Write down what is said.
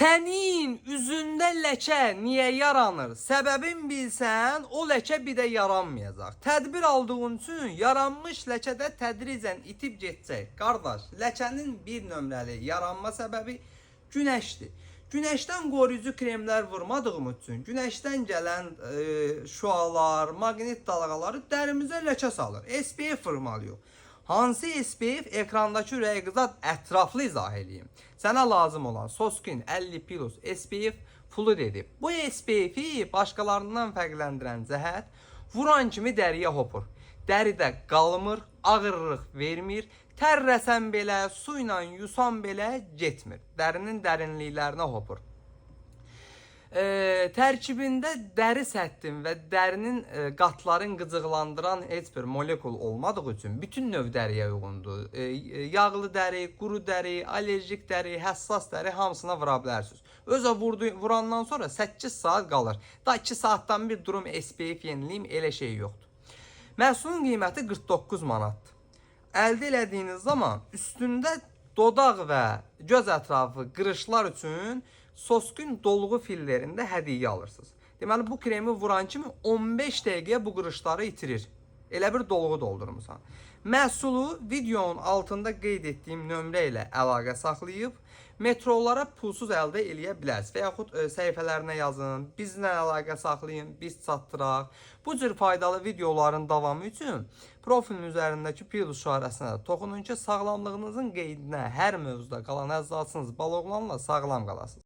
Sənin üzündə ləkə niyə yaranır? Səbəbin bilsən, o ləkə bir də yaranmayacaq. Tədbir aldığın üçün yaranmış ləkə də tədricən itib getəcək. Qardaş, ləkənin bir nömrəli yaranma səbəbi günəşdir. Günəşdən qoruyucu kremlər vurmadığım üçün günəşdən gələn şüalar, maqnit dalğaları dərimizə ləkə salır. SPF vurmalıyıq. Hansı SPF ekrandakı ürəyi qızat ətraflı izah edeyim. Sənə lazım olan Soskin 50 Plus SPF Fluid edib. Bu SPF-i başqalarından fərqləndirən cəhət vuran kimi dəriyə hopur. Dəridə qalmır, ağırlıq vermir, tərrəsən belə, su ilə yusan belə getmir. Dərinin dərinliklərinə hopur. Tərkibində dəri səttin və dərinin qatların qıcıqlandıran heç bir molekul olmadığı üçün bütün növ dəriyə uyğundur. Yağlı dəri, quru dəri, allerjik dəri, həssas dəri hamısına vura bilərsiniz. Özə vurandan sonra 8 saat qalır. Da 2 saatdan bir durum SPF yeniliyim, elə şey yoxdur. Məhsulun qiyməti 49 manatdır. Əldə elədiyiniz zaman üstündə dodaq və göz ətrafı qırışlar üçün Soskin dolgu fillerində hədiyyə alırsınız. Deməli bu kremi vuran kimi 15 dəqiqəyə bu qırışları itirir. Elə bir dolgu doldurmusan. Məhsulu videonun altında qeyd etdiyim nömrə ilə əlaqə saxlayıb metrollara pulsuz əldə eləyə bilərsiniz. Və yaxud səhifələrinə yazın, bizlə əlaqə saxlayın, biz çatdıraq. Bu cür faydalı videoların davamı üçün profilin üzərindəki plus işarəsinə toxunun ki, sağlamlığınızın qeydinə hər mövzuda qalan əzzasınız baloqlanla sağlam qalasınız.